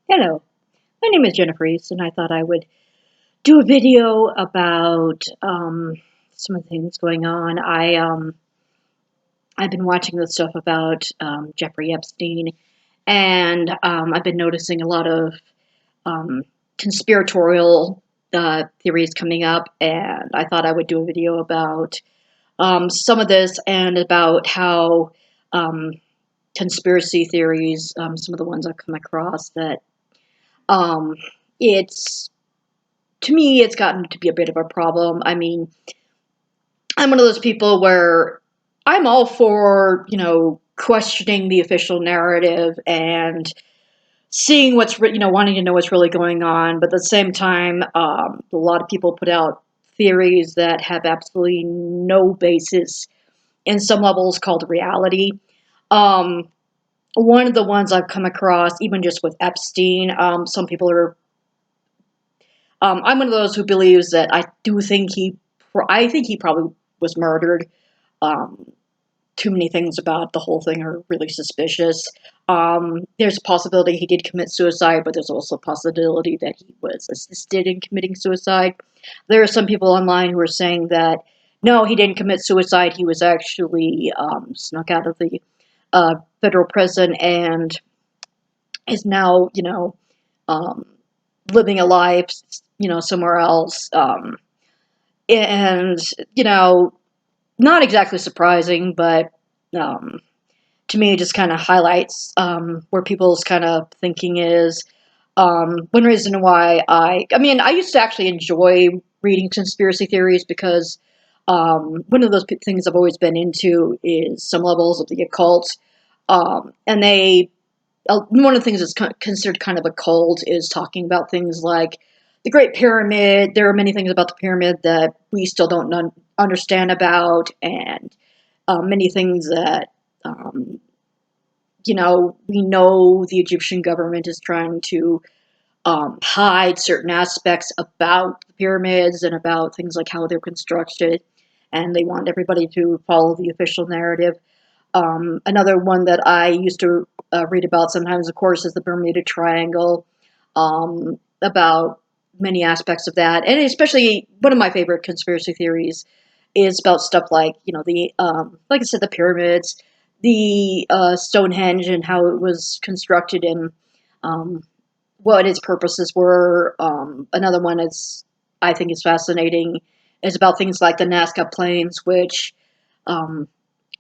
Hello, my name is Jeffery, and I thought I would do a video about some of the things going on. I've been watching this stuff about Jeffrey Epstein, and I've been noticing a lot of um, conspiratorial theories coming up, and I thought I would do a video about some of this and about how um, conspiracy theories, some of the ones I've come across that um, it's to me, it's gotten to be a bit of a problem. I mean, I'm one of those people where I'm all for, questioning the official narrative and seeing wanting to know what's really going on. But at the same time, a lot of people put out theories that have absolutely no basis in some levels called reality. Um, One of the ones I've come across, even just with Epstein, some people are I'm one of those who believes that I think he probably was murdered. Um, Too many things about the whole thing are really suspicious. There's a possibility he did commit suicide, but there's also a possibility that he was assisted in committing suicide. There are some people online who are saying that no, he didn't commit suicide. He was actually snuck out of the federal prison and is now, um, living a life, somewhere else. And, not exactly surprising, but um, to me, it just kind of highlights where people's kind of thinking is. One reason why I used to actually enjoy reading conspiracy theories because one of those things I've always been into is some levels of the occult. And one of the things that's considered kind of a cult is talking about things like the Great Pyramid. There are many things about the pyramid that we still don't understand about, and many things that um, we know the Egyptian government is trying to hide certain aspects about the pyramids and about things like how they're constructed, and they want everybody to follow the official narrative. Another one that I used to read about sometimes, of course, is the Bermuda Triangle, about many aspects of that. And especially one of my favorite conspiracy theories is about stuff like, like I said, the pyramids, the Stonehenge and how it was constructed and um, what its purposes were. Another one I think is fascinating, is about things like the Nazca Plains, which um,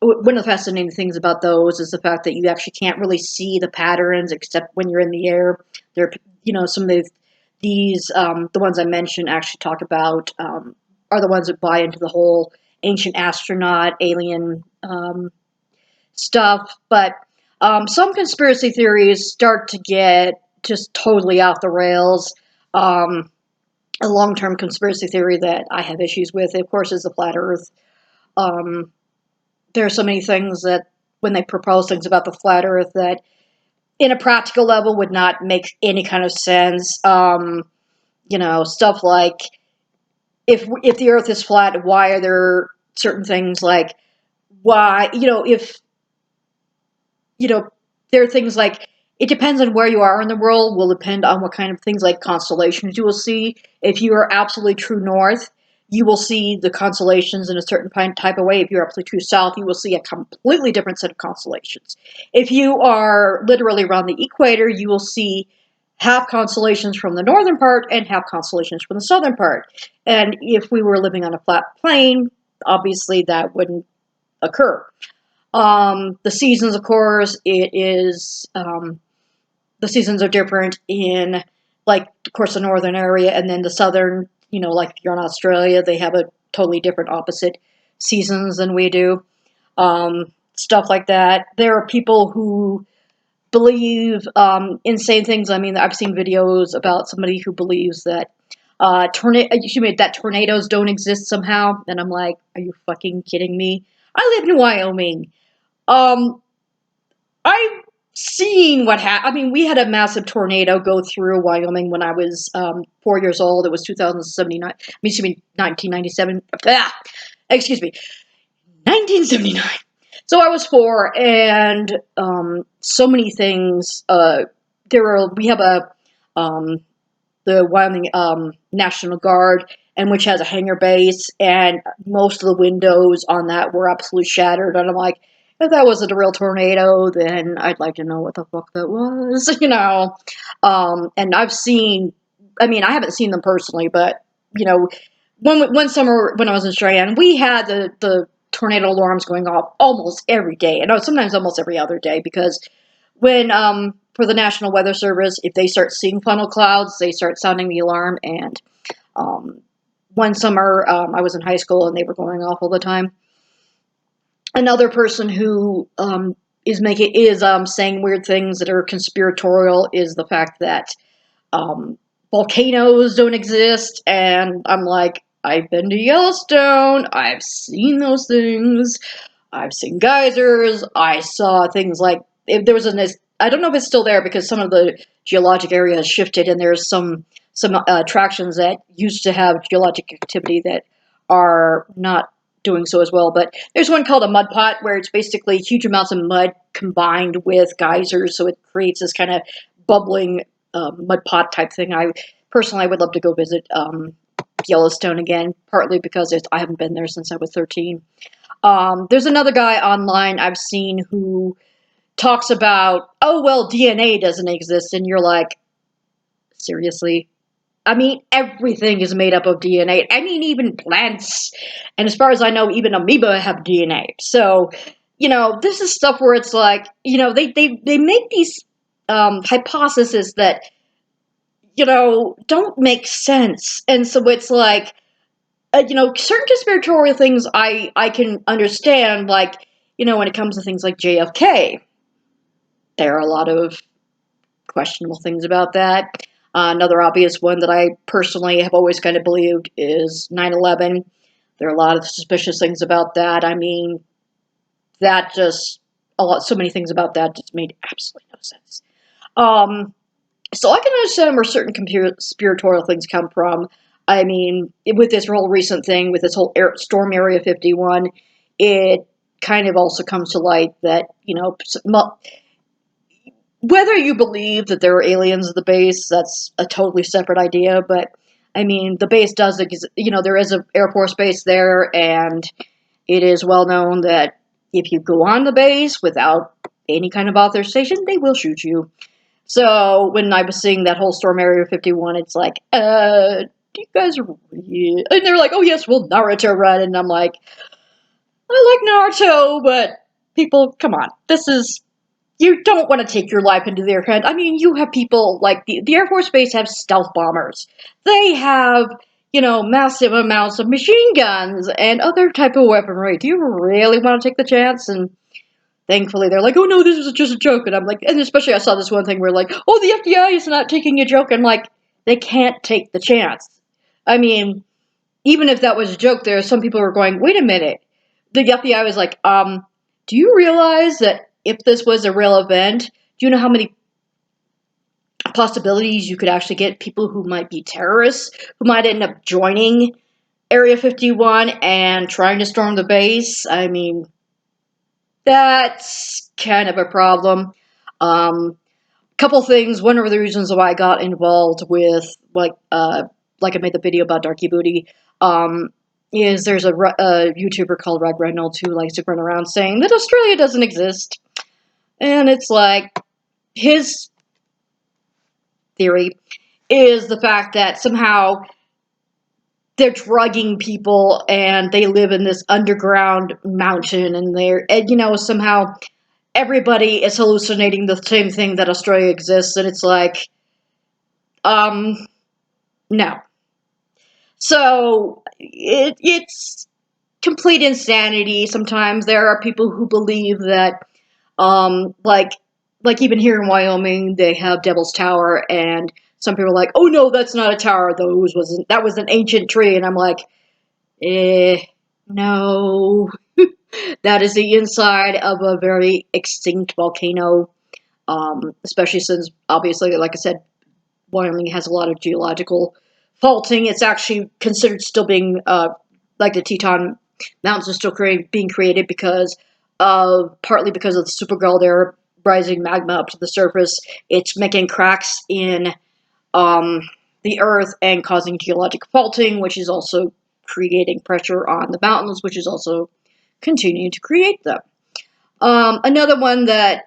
one of the fascinating things about those is the fact that you actually can't really see the patterns except when you're in the air. There, some of these the ones I mentioned actually talk about are the ones that buy into the whole ancient astronaut alien stuff. But some conspiracy theories start to get just totally off the rails. Um, a long-term conspiracy theory that I have issues with, of course, is the flat Earth. Um, there are so many things that when they propose things about the flat earth that in a practical level would not make any kind of sense. Stuff like if the earth is flat, why are there certain things like why, if, you know, there are things like it depends on where you are in the world, will depend on what kind of things like constellations you will see. If you are absolutely true north, you will see the constellations in a certain type of way. If you're absolutely true south, you will see a completely different set of constellations. If you are literally around the equator, you will see half constellations from the northern part and half constellations from the southern part. And if we were living on a flat plane, obviously that wouldn't occur. The seasons, of course, the seasons are different in, like, of course, the northern area, and then the southern, like if you're in Australia, they have a totally different opposite seasons than we do. Stuff like that. There are people who believe insane things. I mean, I've seen videos about somebody who believes that that tornadoes don't exist somehow, and I'm like, are you fucking kidding me? I live in Wyoming. Um, I've seen what happened. I mean, we had a massive tornado go through Wyoming when I was 4 years old. It was 2079. Excuse me, 1997. Ah, excuse me, 1979. So I was four, and so many things. We have um, the Wyoming National Guard, and which has a hangar base, and most of the windows on that were absolutely shattered. And I'm like, if that wasn't a real tornado, then I'd like to know what the fuck that was, you know. And I've seen, I mean, I haven't seen them personally, but you know, one summer when I was in Cheyenne, we had the tornado alarms going off almost every day, and sometimes almost every other day, because when for the National Weather Service, if they start seeing funnel clouds, they start sounding the alarm. And um, one summer, I was in high school and they were going off all the time. Another person who is saying weird things that are conspiratorial is the fact that volcanoes don't exist, and I'm like, I've been to Yellowstone, I've seen those things, I've seen geysers, I saw things like, if there was I don't know if it's still there because some of the geologic area has shifted, and there's some attractions that used to have geologic activity that are not doing so as well. But there's one called a mud pot, where it's basically huge amounts of mud combined with geysers, so it creates this kind of bubbling mud pot type thing. I would love to go visit Yellowstone again, partly because I haven't been there since I was 13. There's another guy online I've seen who talks about, oh, well, DNA doesn't exist. And you're like, seriously? I mean, everything is made up of DNA. I mean, even plants. And as far as I know, even amoeba have DNA. So, you know, this is stuff where it's like, you know, they make these hypotheses that, you know, don't make sense. And so it's like, you know, certain conspiratorial things I can understand, like, you know, when it comes to things like JFK, there are a lot of questionable things about that. Another obvious one that I personally have always kind of believed is 9/11. There are a lot of suspicious things about that. I mean, so many things about that just made absolutely no sense. Um, so I can understand where certain conspiratorial things come from. I mean, with this whole recent thing, with this whole Storm Area 51, it kind of also comes to light that, you know, whether you believe that there are aliens at the base, that's a totally separate idea. But I mean, the base does, you know, there is an Air Force base there, and it is well known that if you go on the base without any kind of authorization, they will shoot you. So when I was seeing that whole Storm Area 51, it's like, you guys are weird. And they're like, oh yes, we'll Naruto run. And I'm like, I like Naruto, but people, come on. You don't want to take your life into their hand. I mean, you have people like the Air Force Base have stealth bombers. They have, you know, massive amounts of machine guns and other type of weaponry. Do you really want to take the chance? And thankfully, they're like, oh no, this was just a joke. And I'm like, and especially I saw this one thing where like, oh, the FBI is not taking a joke. I'm like, they can't take the chance. I mean, even if that was a joke, there are some people who are going, wait a minute. The FBI was like, do you realize that if this was a real event, do you know how many possibilities you could actually get people who might be terrorists, who might end up joining Area 51 and trying to storm the base? I mean, that's kind of a problem. Couple things. One of the reasons why I got involved with like I made the video about Darky Booty, is there's a YouTuber called Rag Reynolds who likes to run around saying that Australia doesn't exist, and it's like his theory is the fact that somehow they're drugging people and they live in this underground mountain, and you know, somehow everybody is hallucinating the same thing, that Australia exists, and it's like, no. So it's complete insanity. Sometimes there are people who believe that, like even here in Wyoming, they have Devil's Tower, and some people are like, oh no, that's not a tower. That was an ancient tree, and I'm like, no, that is the inside of a very extinct volcano. Especially since, obviously, like I said, Wyoming has a lot of geological faulting. It's actually considered still being, like the Teton Mountains are still being created because partly because of the supergirl there rising magma up to the surface. It's making cracks in um, the earth and causing geologic faulting, which is also creating pressure on the mountains, which is also continuing to create them. Another one that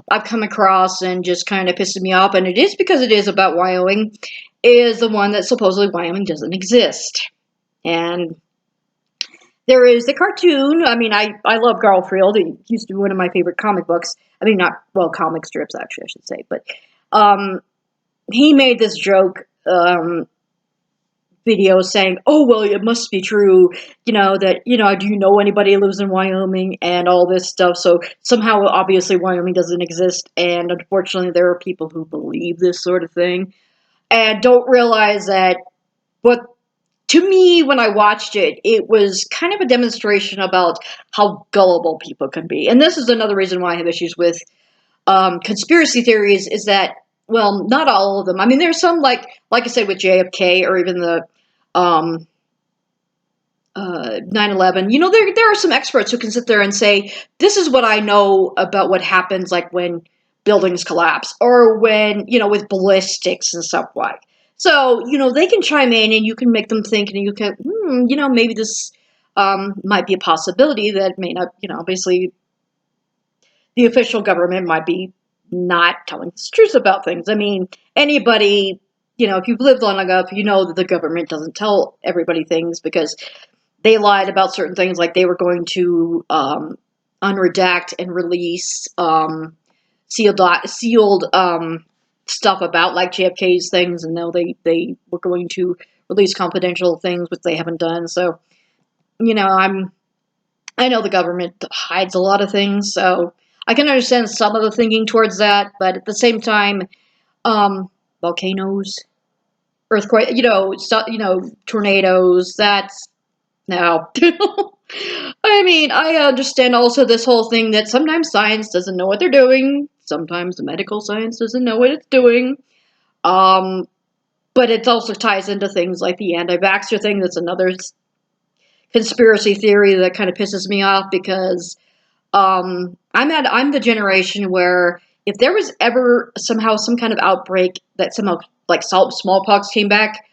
I've come across and just kind of pisses me off, and it is because it is about Wyoming, is the one that supposedly Wyoming doesn't exist. And there is the cartoon. I mean, I love Garfield. It used to be one of my favorite comic books. I mean, not, well, comic strips, actually, I should say. But he made this joke video saying, oh, well, it must be true, that, do you know anybody who lives in Wyoming and all this stuff? So somehow, obviously, Wyoming doesn't exist. And unfortunately, there are people who believe this sort of thing and don't realize that what, to me, when I watched it, it was kind of a demonstration about how gullible people can be. And this is another reason why I have issues with conspiracy theories, is that, well, not all of them. I mean, there's some, like I said, with JFK, or even the 9/11. There are some experts who can sit there and say, this is what I know about what happens, like when buildings collapse, or when, with ballistics and stuff like. So, they can chime in and you can make them think, and you can, maybe this might be a possibility that may not, obviously the official government might be not telling the truth about things. I mean, anybody, if you've lived long enough, you know that the government doesn't tell everybody things, because they lied about certain things, like they were going to unredact and release sealed stuff about, like, JFK's things, and now they were going to release confidential things, which they haven't done. So, I know the government hides a lot of things, so I can understand some of the thinking towards that, but at the same time, volcanoes, earthquake, tornadoes. That's no. I mean, I understand also this whole thing that sometimes science doesn't know what they're doing. Sometimes the medical science doesn't know what it's doing. Um, but it also ties into things like the anti-vaxxer thing. That's another conspiracy theory that kind of pisses me off, because I'm the generation where if there was ever somehow some kind of outbreak that somehow, like, smallpox came back,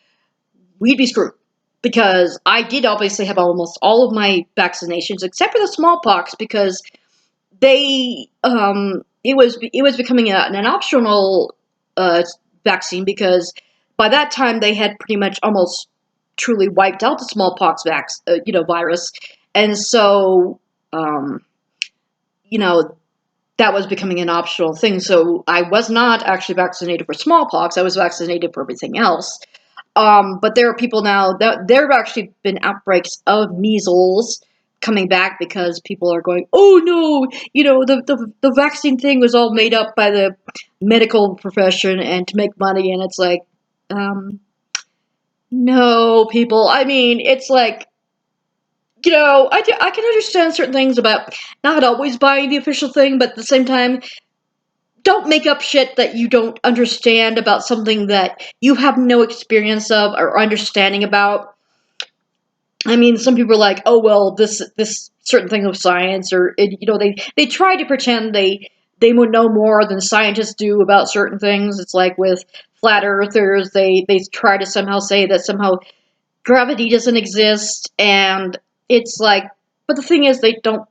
we'd be screwed. Because I did obviously have almost all of my vaccinations except for the smallpox, because it was becoming an optional vaccine, because by that time they had pretty much almost truly wiped out the smallpox virus, and so you know that was becoming an optional thing. So I was not actually vaccinated for smallpox. I was vaccinated for everything else. But there are people now that there have actually been outbreaks of measles coming back, because people are going, oh no, the vaccine thing was all made up by the medical profession and to make money. And it's like, um, no, people. I mean, it's like, I can understand certain things about not always buying the official thing, but at the same time, don't make up shit that you don't understand about something that you have no experience of or understanding about. I mean, some people are like, oh well, this certain thing of science, or they try to pretend they would know more than scientists do about certain things. It's like with flat earthers, they try to somehow say that somehow gravity doesn't exist, and it's like, but the thing is, they don't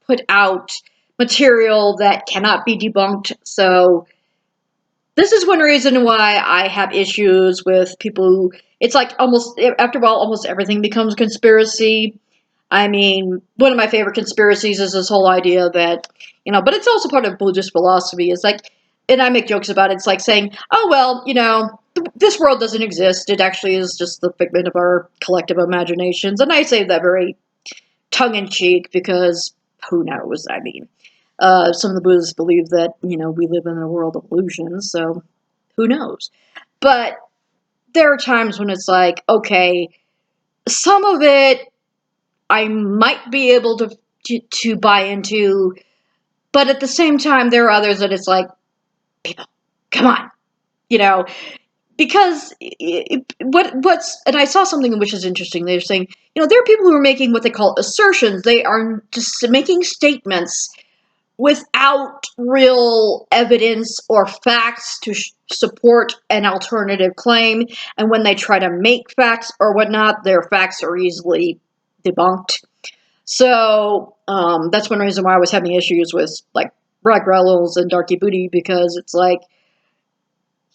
put out material that cannot be debunked. So this is one reason why I have issues with people who, it's like, almost, after a while, almost everything becomes conspiracy. I mean, one of my favorite conspiracies is this whole idea that, but it's also part of Buddhist philosophy. It's like, and I make jokes about it. It's like saying, oh, well, this world doesn't exist. It actually is just the figment of our collective imaginations. And I say that very tongue-in-cheek, because who knows? I mean, some of the Buddhists believe that, we live in a world of illusions, so who knows? But there are times when it's like, okay, some of it I might be able to buy into, but at the same time, there are others that it's like, people, come on, you know, because what's, and I saw something which is interesting. They're saying, there are people who are making what they call assertions. They are just making statements without real evidence or facts to support an alternative claim. And when they try to make facts or whatnot, their facts are easily debunked. So that's one reason why I was having issues with like Brad Reynolds and Darky Booty, because it's like,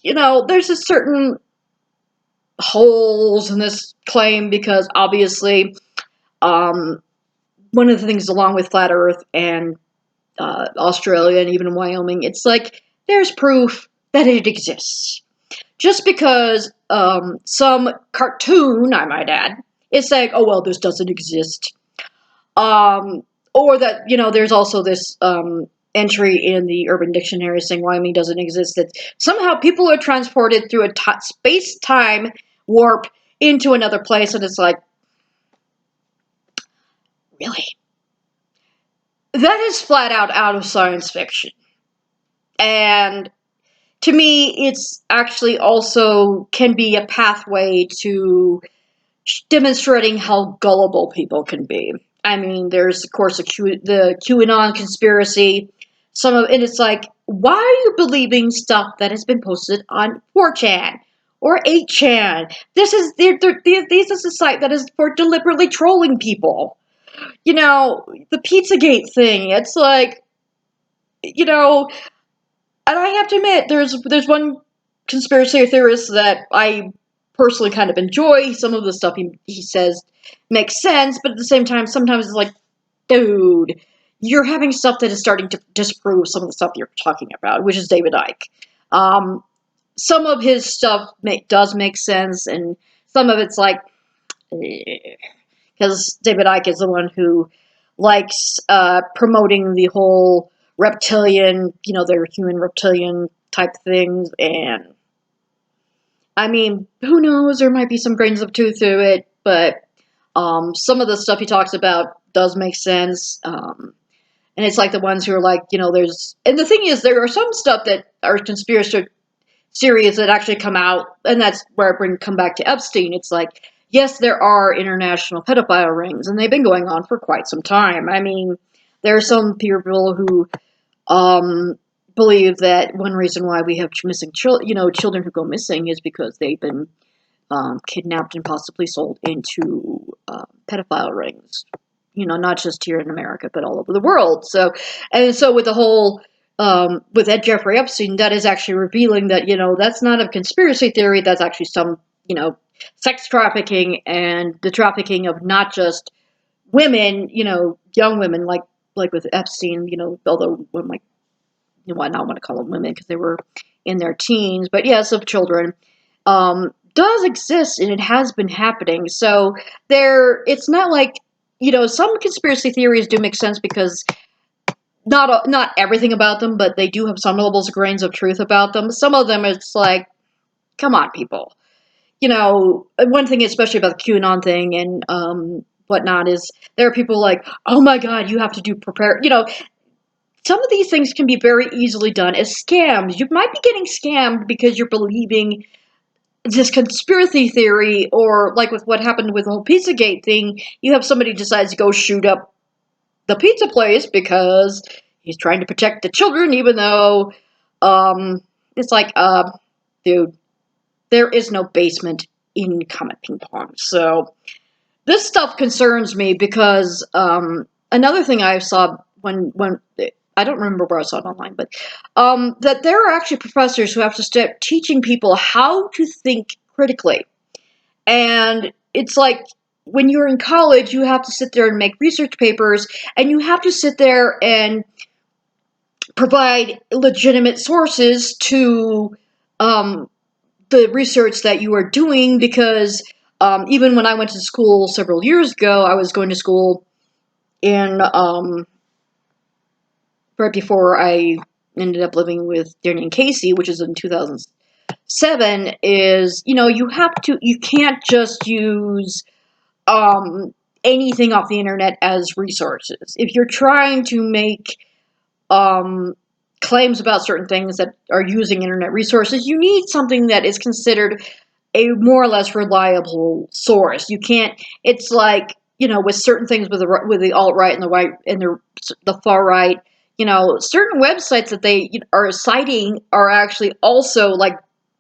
there's a certain holes in this claim, because obviously one of the things along with Flat Earth and Australia and even Wyoming, it's like there's proof that it exists. Just because some cartoon, I might add, is saying, oh, well, this doesn't exist. Or that, there's also this entry in the Urban Dictionary saying Wyoming doesn't exist, that somehow people are transported through a space-time warp into another place, and it's like, really? That is flat out of science fiction. And to me, it's actually also can be a pathway to demonstrating how gullible people can be. I mean, there's of course the QAnon conspiracy. And it's like, why are you believing stuff that has been posted on 4chan or 8chan? This is a site that is for deliberately trolling people. The Pizzagate thing. It's like, and I have to admit, there's one conspiracy theorist that I personally kind of enjoy. Some of the stuff he says makes sense, but at the same time, sometimes it's like, dude, you're having stuff that is starting to disprove some of the stuff you're talking about, which is David Icke. Some of his stuff does make sense, and some of it's like, because David Icke is the one who likes promoting the whole reptilian, their human reptilian type things, and I mean, who knows, there might be some grains of truth to it, but some of the stuff he talks about does make sense, and it's like the ones who are like, and the thing is, there are some stuff that are conspiracy theories that actually come out, and that's where I come back to Epstein. It's like, yes, there are international pedophile rings, and they've been going on for quite some time. I mean, there are some people who believe that one reason why we have missing children who go missing is because they've been kidnapped and possibly sold into pedophile rings. Not just here in America, but all over the world. So with the whole with Jeffrey Epstein, that is actually revealing that that's not a conspiracy theory. That's actually some sex trafficking, and the trafficking of not just women, young women, like with Epstein, although women, I don't want to call them women because they were in their teens, but yes, of children, does exist, and it has been happening. So it's not like, some conspiracy theories do make sense because not everything about them, but they do have some levels of grains of truth about them. Some of them, it's like, come on, people. One thing, especially about the QAnon thing and whatnot, is there are people like, oh my god, you have to prepare. Some of these things can be very easily done as scams. You might be getting scammed because you're believing this conspiracy theory, or like with what happened with the whole Pizzagate thing, you have somebody decides to go shoot up the pizza place because he's trying to protect the children, even though it's like, dude, there is no basement in Comet Ping Pong. So this stuff concerns me because another thing I saw when I don't remember where I saw it online, but that there are actually professors who have to start teaching people how to think critically. And it's like, when you're in college, you have to sit there and make research papers, and you have to sit there and provide legitimate sources to the research that you are doing, because even when I went to school several years ago, I was going to school in right before I ended up living with Danny and Casey, which is in 2007, is, you can't just use anything off the internet as resources. If you're trying to make claims about certain things that are using internet resources, you need something that is considered a more or less reliable source. You can't. It's like, with certain things with the alt right and the right and the far right. certain websites that they are citing are actually also like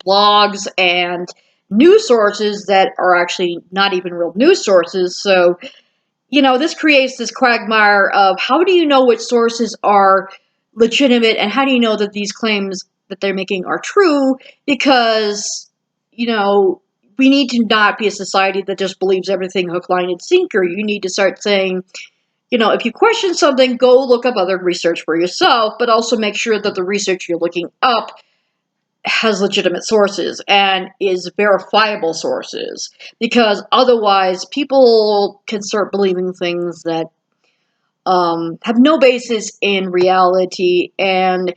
blogs and news sources that are actually not even real news sources. So, this creates this quagmire of how do you know which sources are legitimate and how do you know that these claims that they're making are true? Because, we need to not be a society that just believes everything hook, line, and sinker. You need to start saying, if you question something, go look up other research for yourself, but also make sure that the research you're looking up has legitimate sources and is verifiable sources. Because otherwise, people can start believing things that have no basis in reality, and,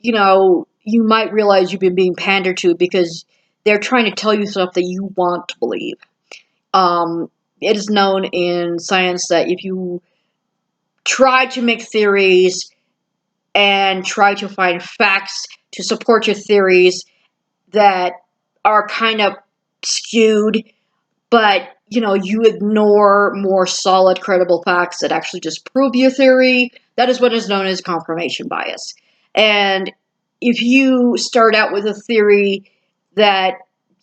you might realize you've been being pandered to because they're trying to tell you stuff that you want to believe. It is known in science that if you try to make theories and try to find facts to support your theories that are kind of skewed, but you ignore more solid, credible facts that actually just prove your theory. That is what is known as confirmation bias. And if you start out with a theory that,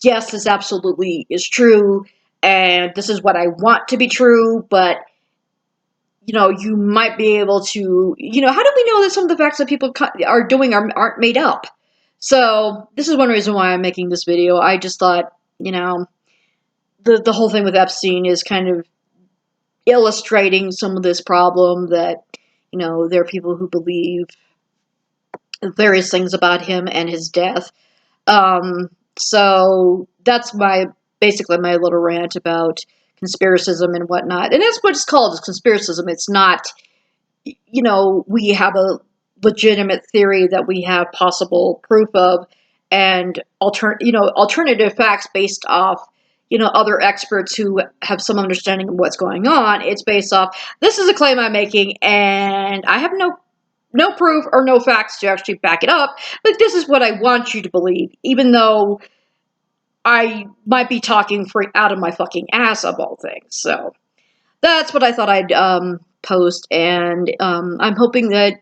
yes, this absolutely is true, and this is what I want to be true, but you might be able to, how do we know that some of the facts that people are doing aren't made up? So this is one reason why I'm making this video. I just thought, the whole thing with Epstein is kind of illustrating some of this problem that, there are people who believe various things about him and his death. So that's basically my little rant about conspiracism and whatnot. And that's what it's called, is conspiracism. It's not, we have a legitimate theory that we have possible proof of, and alternative facts based off, other experts who have some understanding of what's going on. It's based off, this is a claim I'm making, and I have no proof or no facts to actually back it up, but this is what I want you to believe, even though I might be talking out of my fucking ass of all things. So that's what I thought I'd post, and I'm hoping that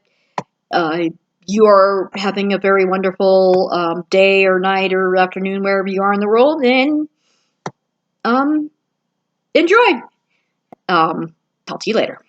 you are having a very wonderful day or night or afternoon, wherever you are in the world, and enjoy. Talk to you later.